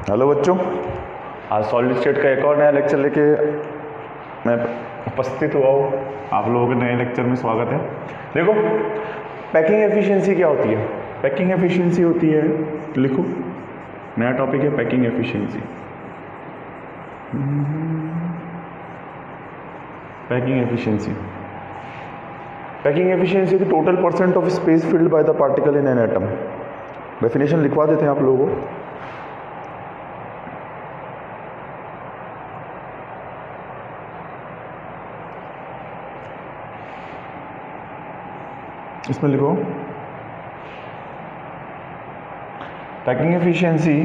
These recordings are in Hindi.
हेलो बच्चों, आज सॉलिड स्टेट का एक और नया लेक्चर लेके मैं उपस्थित हुआ हूँ। आप लोगों के नए लेक्चर में स्वागत है। देखो, पैकिंग एफिशिएंसी क्या होती है? पैकिंग एफिशिएंसी होती है, लिखो, नया टॉपिक है packing efficiency. Packing efficiency, packing efficiency की total percent of space filled by the particle in an atom. Definition लिखवा देते हैं आप लोगों को। इसमें लिखो, packing efficiency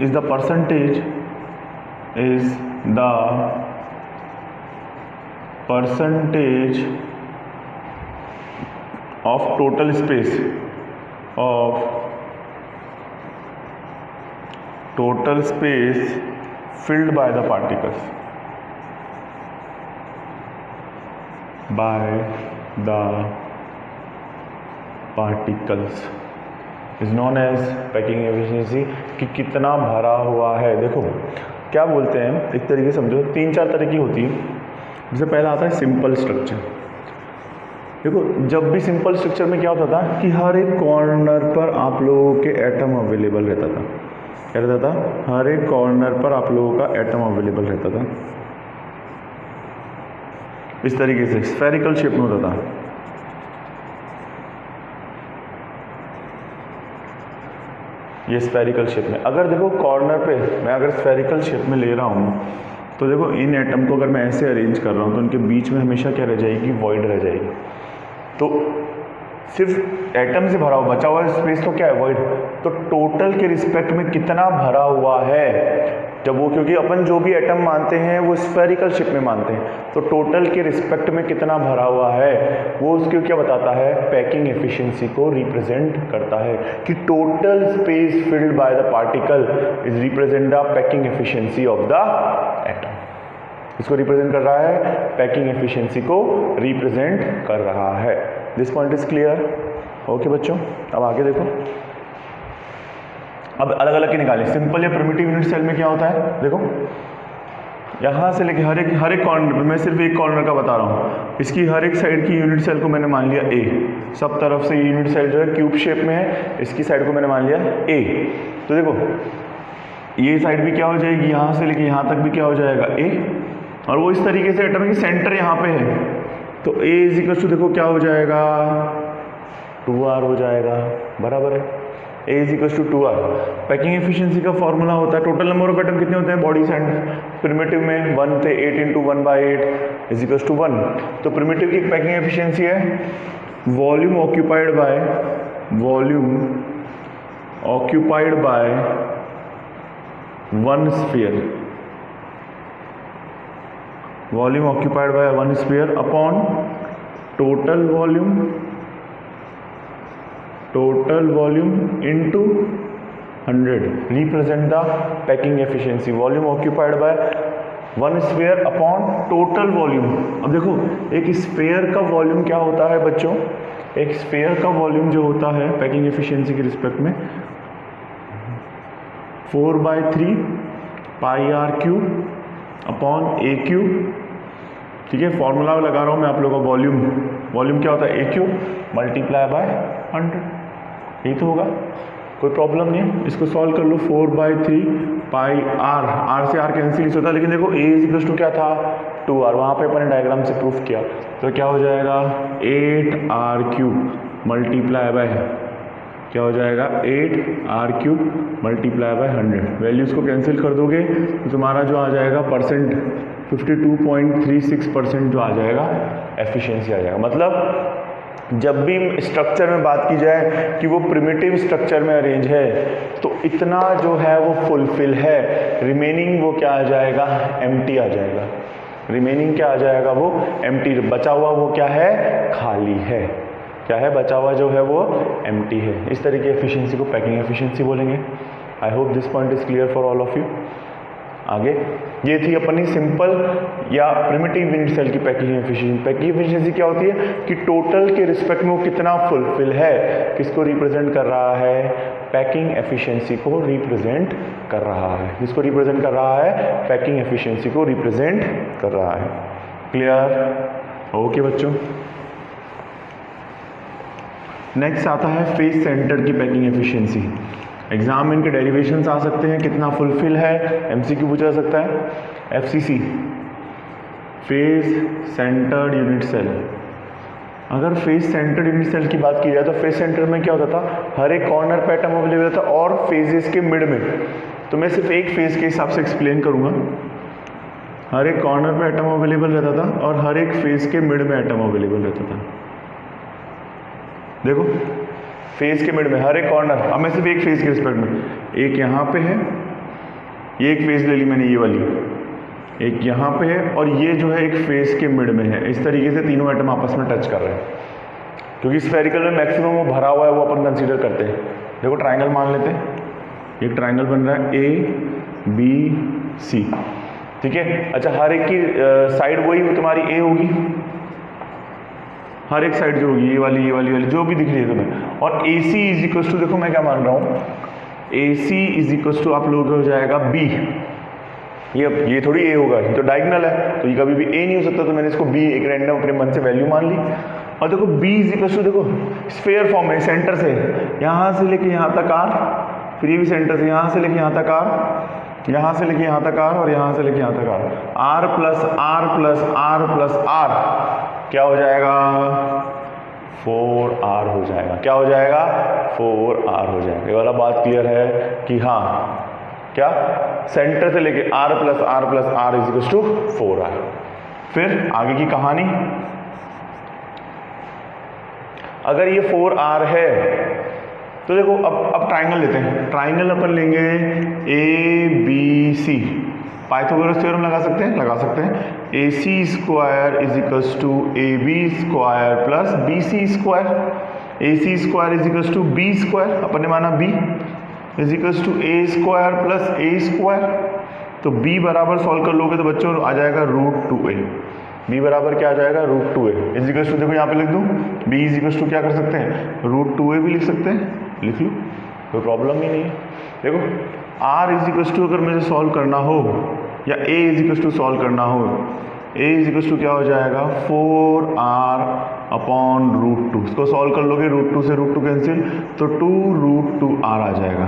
is the percentage of total space filled by the particles is known as packing efficiency, कि कितना भरा हुआ है। देखो क्या बोलते हैं, एक तरीके से समझो, 3-4 तरह की होती है। जैसे पहला आता है सिंपल स्ट्रक्चर। देखो, जब भी सिंपल स्ट्रक्चर में क्या होता था कि हर एक कॉर्नर पर आप लोगों के एटम अवेलेबल रहता था। क्या रहता था? हर एक कॉर्नर पर आप लोगों का एटम अवेलेबल रहता था। इस तरीके से स्फेरिकल शेप में होता था। ये स्फेरिकल शेप में, अगर देखो कॉर्नर पे मैं अगर स्फेरिकल शेप में ले रहा हूँ तो देखो इन एटम को अगर मैं ऐसे अरेंज कर रहा हूँ तो उनके बीच में हमेशा क्या रह जाएगी? वॉइड रह जाएगी। तो सिर्फ एटम से भरा हुआ बचा हुआ स्पेस तो क्या है? वॉइड। तो टोटल के रिस्पेक्ट में कितना भरा हुआ है जब वो, क्योंकि अपन जो भी एटम मानते हैं वो स्फेरिकल शेप में मानते हैं, तो टोटल के रिस्पेक्ट में कितना भरा हुआ है वो उसको क्या बताता है? पैकिंग एफिशिएंसी को रिप्रेजेंट करता है, कि total space filled by the particle is represent the packing efficiency of the atom. इसको रिप्रेजेंट कर रहा है, पैकिंग एफिशिएंसी को रिप्रेजेंट कर रहा है। This point is clear? Okay बच्चों, अब आगे देखो। अब अलग अलग के निकालें। सिंपल या प्रिमिटिव यूनिट सेल में क्या होता है? देखो, यहाँ से लेके हर एक कॉर्नर पे, मैं सिर्फ एक कॉर्नर का बता रहा हूँ, इसकी हर एक साइड की यूनिट सेल को मैंने मान लिया ए। सब तरफ से यूनिट सेल जो है क्यूब शेप में है, इसकी साइड को मैंने मान लिया ए। तो देखो ये साइड भी क्या हो जाएगी? यहाँ से लेके यहाँ तक भी क्या हो जाएगा? ए। और वो इस तरीके से एटम की सेंटर यहाँ पे है, तो ए इज इक्वल टू, देखो क्या हो जाएगा? 2r हो जाएगा, बराबर है। A is equal to 2r। Packing efficiency का फॉर्मूला होता है, टोटल नंबर ऑफ एटम कितने होते हैं बॉडी सेंड? प्रिमिटिव में 1 थे, 8 इंटू 1/8 इज इक्वल टू 1। तो प्रिमिटिव की पैकिंग एफिशिएंसी है volume occupied bye 1 sphere, volume occupied bye 1 sphere upon total volume into 100 represent the packing efficiency. Volume occupied bye 1 sphere upon total volume. अब देखो, एक स्फीयर का वॉल्यूम क्या होता है बच्चों? एक स्फीयर का वॉल्यूम जो होता है पैकिंग एफिशिएंसी के रिस्पेक्ट में 4/3 πr³ अपॉन a³। ठीक है, फॉर्मूला लगा रहा हूँ मैं आप लोगों का। वॉल्यूम क्या होता है? a³ multiply by 100। यही तो होगा, कोई प्रॉब्लम नहीं है। इसको सॉल्व कर लो। 4/3 πr, r से r कैंसिल होता है, लेकिन देखो a इज इक्वल टू क्या था? 2r। वहाँ पे अपने डायग्राम से प्रूफ किया, तो क्या हो जाएगा? 8r³ मल्टीप्लाई बाय, क्या हो जाएगा? 8r³ multiply by 100। वैल्यूज़ को कैंसिल कर दोगे तो तुम्हारा जो आ जाएगा परसेंट 52.36% जो आ जाएगा एफिशिएंसी आ जाएगा। मतलब जब भी स्ट्रक्चर में बात की जाए कि वो प्रिमिटिव स्ट्रक्चर में अरेंज है तो इतना जो है वो फुलफिल है, रिमेनिंग वो क्या आ जाएगा? एम्प्टी आ जाएगा। रिमेनिंग क्या आ जाएगा? वो एम्प्टी। बचा हुआ वो क्या है? खाली है। क्या है? बचा हुआ जो है वो एम्प्टी है। इस तरीके एफिशिएंसी को पैकिंग एफिशिएंसी बोलेंगे। I hope this point is clear for all of you. आगे ये थी अपनी सिंपल या प्रिमिटिव यूनिट सेल की पैकिंग एफिशिएंसी। पैकिंग एफिशिएंसी क्या होती है कि टोटल के रिस्पेक्ट में वो कितना फुलफिल है, किसको रिप्रेजेंट कर रहा है? पैकिंग एफिशिएंसी को रिप्रेजेंट कर रहा है। किसको रिप्रेजेंट कर रहा है? पैकिंग एफिशिएंसी को रिप्रेजेंट कर रहा है। क्लियर? ओके बच्चों। नेक्स्ट आता है फेस सेंटर की पैकिंग एफिशिएंसी। एग्जाम में इनके डेरिवेशंस आ सकते हैं, कितना फुलफिल है, एमसीक्यू पूछा जा सकता है। FCC, face centred unit cell. अगर फेस सेंटर्ड यूनिट सेल की बात की जाए तो फेस सेंटर में क्या होता था? हर एक कॉर्नर पे एटम अवेलेबल था और फेजेस के मिड में। तो मैं सिर्फ एक फेज के हिसाब से एक्सप्लेन करूंगा। हर एक कॉर्नर पे एटम अवेलेबल रहता था और हर एक फेज के मिड में एटम अवेलेबल रहता था। देखो फेज के मिड में हर एक कॉर्नर, अब मैं सिर्फ एक फेज के रिस्पेक्ट में, एक यहाँ पे है, ये एक फेज ले ली मैंने, ये वाली एक यहाँ पे है और ये जो है एक फेज के मिड में है। इस तरीके से तीनों एटम आपस में टच कर रहे हैं। क्योंकि स्फेरिकल में मैक्सिमम वो भरा हुआ है, वो अपन कंसीडर करते हैं। देखो ट्राइंगल मान लेते हैं, एक ट्राइंगल बन रहा है ABC, ठीक है। अच्छा, हर एक की साइड वही तुम्हारी A होगी, हर एक साइड जो होगी, ये वाली जो भी दिख रही है तुम्हें। और AC इज इक्वल टू, देखो मैं क्या मान रहा हूँ, AC इज इक्वल टू आप लोगों को हो जाएगा B। ये थोड़ी A होगा, ये तो डायगोनल है, तो ये कभी भी A नहीं हो सकता, तो मैंने इसको B एक रैंडम अपने मन से वैल्यू मान ली। और देखो B इज इक्वल टू, देखो स्फेयर फॉर्म है, सेंटर से यहाँ से लेके यहाँ तक R, फिर ये भी सेंटर से यहाँ से लेके यहाँ तक R, यहाँ से लेके यहाँ तक R और यहाँ से लेके यहाँ तक R। R plus R plus R plus R क्या हो जाएगा? 4R हो जाएगा। क्या हो जाएगा? 4R हो जाएगा। ये वाला बात क्लियर है कि हाँ, क्या सेंटर से लेके R plus R is equal to 4R। फिर आगे की कहानी, अगर ये 4R है तो देखो अब ट्राइंगल लेते हैं। ट्राइंगल अपन लेंगे ABC, पाइथागोरस थ्योरम लगा सकते हैं, AC square is equals to AB square plus BC square. AC square is equals to B square, अपन ने माना B is equals to A square plus A square. तो B बराबर सॉल्व कर लोगे तो बच्चों आ जाएगा √2A। B बराबर क्या आ जाएगा? √2A इज इक्वल्स टू, देखो यहाँ पे लिख दूँ, B इज इक्वल्स टू क्या कर सकते हैं? √2A भी लिख सकते हैं, लिख लो, कोई प्रॉब्लम ही नहीं है। देखो R इज इक्वल्स टू अगर मुझे सॉल्व करना हो या A is equals to solve करना हो, A इज इक्वल्स टू क्या हो जाएगा? 4R upon √2। इसको सॉल्व कर लोगे, √2 से √2 कैंसिल, तो 2√2R आ जाएगा।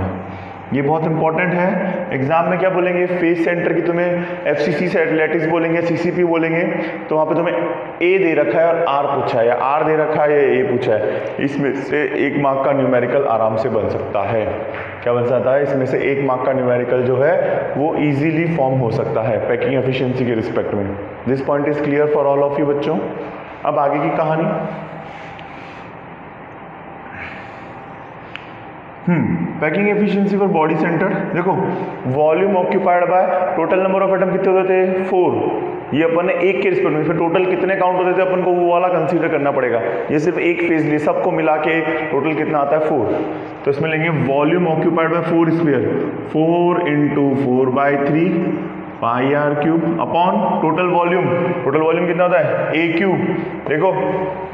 ये बहुत इंपॉर्टेंट है। एग्जाम में क्या बोलेंगे? फेस सेंटर की तुम्हें FCC से लैटिस बोलेंगे, CCP बोलेंगे, तो वहाँ पे तुम्हें A दे रखा है और R पूछा है, या R दे रखा है या A पूछा है। इसमें से 1 मार्क का न्यूमेरिकल आराम से बन सकता है। क्या बन सकता है? इसमें से 1 मार्क का न्यूमेरिकल जो है वो इजीली फॉर्म हो सकता है पैकिंग एफिशिएंसी के रिस्पेक्ट में। This point is clear for all of you बच्चों। अब आगे की कहानी, packing efficiency for body centre. देखो volume occupied by total number of atom कितने होते थे? 4। ये अपन ने एक के रिस्पेक्ट में, फिर टोटल कितने काउंट होते थे अपन को वो वाला कंसीडर करना पड़ेगा। ये सिर्फ एक फेज लिए, सबको मिला के टोटल कितना आता है? 4। तो इसमें लेंगे volume occupied bye 4 square, 4 × 4/3 πr³ upon total volume. Total volume कितना होता है? A³। देखो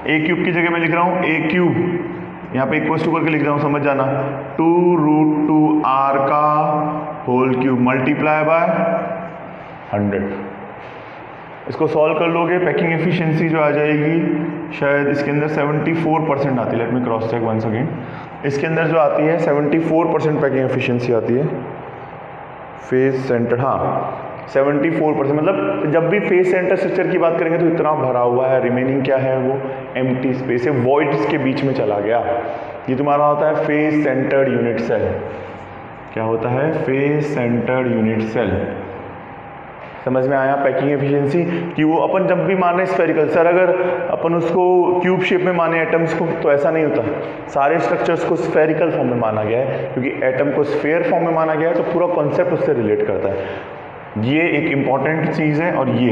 A³ की जगह मैं लिख रहा हूँ A³, यहाँ पे इक्वल टू करके लिख रहा हूँ, समझ जाना, 2√2R का होल क्यूब मल्टीप्लाई बाय 100। इसको सॉल्व कर लोगे, पैकिंग एफिशिएंसी जो आ जाएगी शायद इसके अंदर 74% आती है। Let me cross check once again. इसके अंदर जो आती है 74% पैकिंग एफिशिएंसी आती है। फेस सेंटर, हाँ 74%, मतलब जब भी फेस सेंटर स्ट्रक्चर की बात करेंगे तो इतना भरा हुआ है, रिमेनिंग क्या है? वो एम्प्टी स्पेस है, वॉइड्स के बीच में चला गया। ये तुम्हारा होता है फेस सेंटर्ड यूनिट सेल। क्या होता है? Face centred unit cell. समझ में आया पैकिंग एफिशिएंसी कि वो अपन जब भी माने स्फेरिकल, सर अगर अपन उसको क्यूब शेप में माने एटम्स को, तो ऐसा नहीं होता। सारे स्ट्रक्चर्स को स्फेरिकल फॉर्म में माना गया है, क्योंकि एटम को स्फेयर फॉर्म में माना गया है, तो पूरा कॉन्सेप्ट उससे रिलेट करता है। ये एक इंपॉर्टेंट चीज़ है। और ये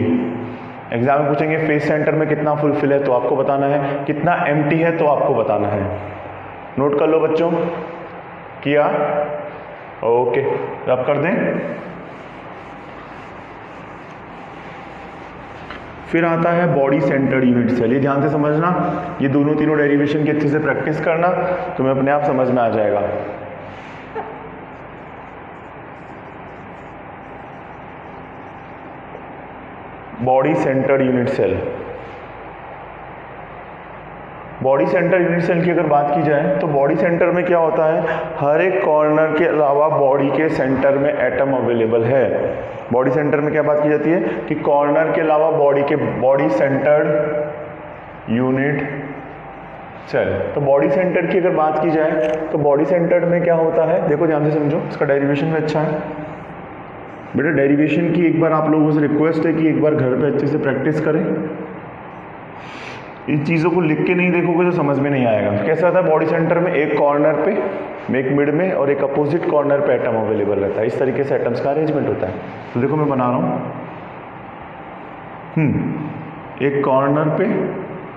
एग्जाम में पूछेंगे फेस सेंटर में कितना फुलफिल है तो आपको बताना है, कितना एम्प्टी है तो आपको बताना है। नोट कर लो बच्चों, किया? ओके, रब कर दें। फिर आता है बॉडी सेंटर्ड यूनिट सेल। ये ध्यान से समझना, ये दोनों तीनों डेरिवेशन की अच्छे से प्रैक्टिस करना, तुम्हें अपने आप समझ में आ जाएगा। Body centred unit cell. Body centre unit cell की अगर बात की जाए तो बॉडी सेंटर में क्या होता है, हर एक कॉर्नर के अलावा बॉडी के सेंटर में एटम अवेलेबल है। बॉडी सेंटर में क्या बात की जाती है कि कॉर्नर के अलावा बॉडी सेंटर्ड यूनिट सेल। तो बॉडी सेंटर की अगर बात की जाए तो बॉडी सेंटर्ड में क्या होता है, देखो ध्यान से समझो, इसका डेरिवेशन भी अच्छा है बेटा। डेरिवेशन की एक बार आप लोगों से रिक्वेस्ट है कि एक बार घर पे अच्छे से प्रैक्टिस करें। इन चीज़ों को लिख के नहीं देखोगे तो समझ में नहीं आएगा। कैसा होता है, बॉडी सेंटर में एक कॉर्नर पे, एक मिड में और एक अपोजिट कॉर्नर पे एटम अवेलेबल रहता है। इस तरीके से एटम्स का अरेंजमेंट होता है। तो देखो मैं बना रहा हूँ, एक कॉर्नर पे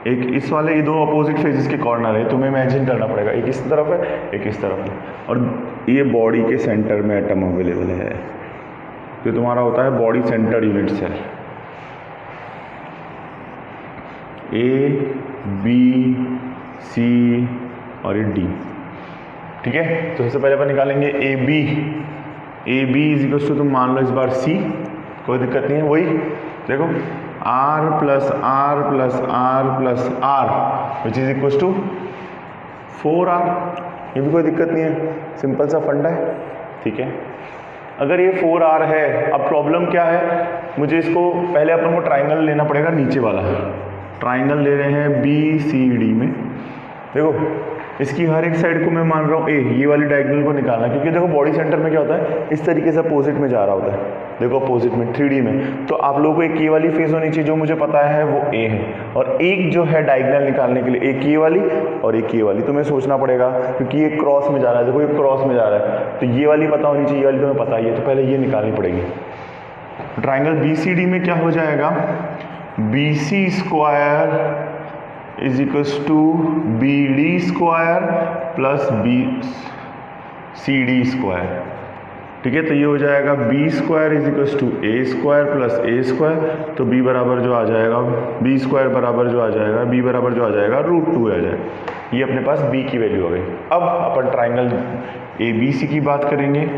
एक इस वाले, ये दो अपोजिट फेजेस के कॉर्नर है, तुम्हें इमेजिन करना पड़ेगा, एक इस तरफ है एक इस तरफ है, और ये बॉडी के सेंटर में एटम अवेलेबल है। तो तुम्हारा होता है body centre unit cell. A B C और ये डी, ठीक है। तो सबसे पहले अपन निकालेंगे A B is equal to, तुम मान लो इस बार सी, कोई दिक्कत नहीं है। वही देखो R plus R plus R plus R which is equal to 4R। ये भी कोई दिक्कत नहीं है, सिंपल सा फंडा है, ठीक है। अगर ये 4R है, अब प्रॉब्लम क्या है, मुझे इसको पहले अपन को ट्राइंगल लेना पड़ेगा, नीचे वाला ट्राइंगल ले रहे हैं बी सी डी में। देखो इसकी हर एक साइड को मैं मान रहा हूँ ए, ये वाली डायगोनल को निकालना, क्योंकि देखो बॉडी सेंटर में क्या होता है, इस तरीके से अपोजिट में जा रहा होता है। देखो अपोजिट में 3D में, तो आप लोगों को एक ये वाली फेस होनी चाहिए, जो मुझे पता है वो ए है, और एक जो है डायगोनल निकालने के लिए एक ये वाली और एक ये वाली, तो मैं सोचना पड़ेगा क्योंकि ये क्रॉस में जा रहा है। देखो ये क्रॉस में जा रहा है, तो ये वाली पता होनी चाहिए, ये वाली तुम्हें पता ही है, तो पहले ये निकालनी पड़ेगी। ट्राइंगल बी सी डी में क्या हो जाएगा, B C square is equals to B D square plus B C D square, ठीक है। तो ये हो जाएगा B square is equals to A square plus A square, तो बी बराबर जो आ जाएगा, बी स्क्वायर बराबर जो आ जाएगा, बी बराबर जो आ जाएगा √2 आ जाएगा। ये अपने पास बी की वैल्यू आ गई। अब अपन ट्राइंगल ए बी सी की बात करेंगे।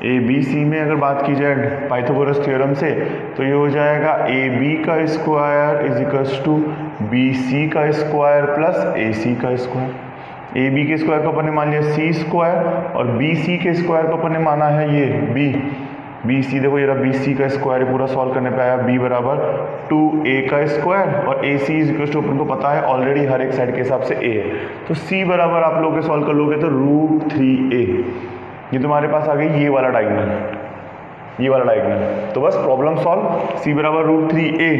ए बी सी में अगर बात की जाए पाइथागोरस थ्योरम से, तो ये हो जाएगा ए बी का square is equals to B C का स्क्वायर प्लस ए सी का स्क्वायर। ए बी के स्क्वायर को अपन ने मान लिया सी स्क्वायर, और बी सी के स्क्वायर को अपन ने माना है ये बी सी। देखो ये रहा बी सी का स्क्वायर, पूरा सॉल्व करने पे आया बी बराबर 2a का स्क्वायर, और ए सी इज इक्वल टू अपन को पता है ऑलरेडी हर एक साइड के हिसाब से a है, तो सी बराबर आप लोग सॉल्व कर लोगे तो √3a। ये तुम्हारे पास आ गई ये वाला डायगोनल, ये वाला डायगोनल। तो बस प्रॉब्लम सॉल्व, सी बराबर √3a।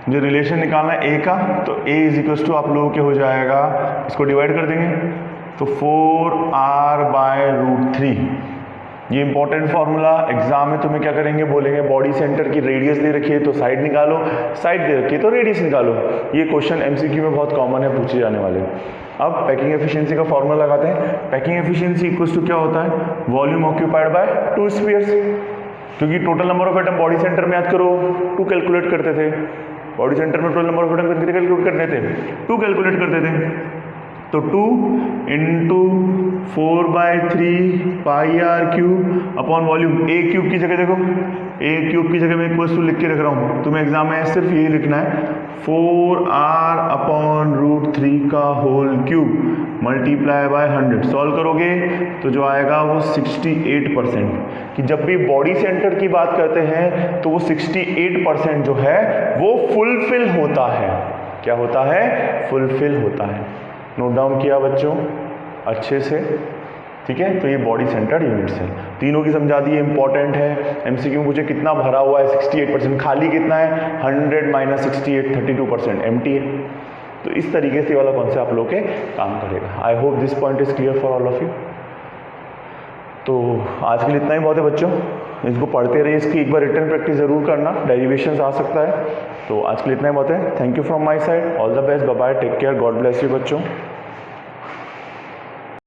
जो रिलेशन निकालना है a का, तो a इज इक्वल टू आप लोगों के हो जाएगा, इसको डिवाइड कर देंगे तो 4R/√3। ये इंपॉर्टेंट फॉर्मूला, एग्जाम में तुम्हें क्या करेंगे, बोलेंगे बॉडी सेंटर की रेडियस दे रखी है तो साइड निकालो, साइड दे रखी है तो रेडियस निकालो। ये क्वेश्चन एमसीक्यू में बहुत कॉमन है, पूछे जाने वाले। अब पैकिंग एफिशिएंसी का फॉर्मूला लगाते हैं। पैकिंग एफिशिएंसी इक्वल्स टू क्या होता है, वॉल्यूम ऑक्यूपाइड बाय 2 स्फीयर्स, क्योंकि total number of atom body centre में याद करो 2 कैलकुलेट करते थे। बॉडी सेंटर में टोटल नंबर ऑफ एटम कितने कैलकुलेट करते थे, 2 कैलकुलेट करते थे। तो 2 इंटू 4/3 πr³ अपॉन वॉल्यूम। ए क्यूब की जगह देखो, ए क्यूब की जगह मैं इक्वल्स टू लिख के रख रहा हूँ, तुम्हें एग्जाम में सिर्फ यही लिखना है 4R/√3 का whole cube multiply by 100। Solve करोगे तो जो आएगा वो 68%। कि जब भी बॉडी सेंटर की बात करते हैं तो वो 68% जो है वो फुलफिल होता है। क्या होता है, फुलफिल होता है। नोट डाउन किया बच्चों अच्छे से, ठीक है। तो ये बॉडी सेंटर यूनिट्स है, तीनों की समझा दी, इंपॉर्टेंट है। एमसीक्यू में मुझे कितना भरा हुआ है, 68%, खाली कितना है 100 - 68 32% एम्प्टी है। तो इस तरीके से वाला कौन से आप लोग के काम करेगा। I hope this point is clear for all of you. तो आज के लिए इतना ही बहुत है बच्चों, इसको पढ़ते रहिए, इसकी एक बार रिटर्न प्रैक्टिस जरूर करना, डेरिवेशंस आ सकता है। तो आज के लिए इतना ही बहुत है। Thank you from my side, all the best, bye bye, take care, God bless you बच्चों।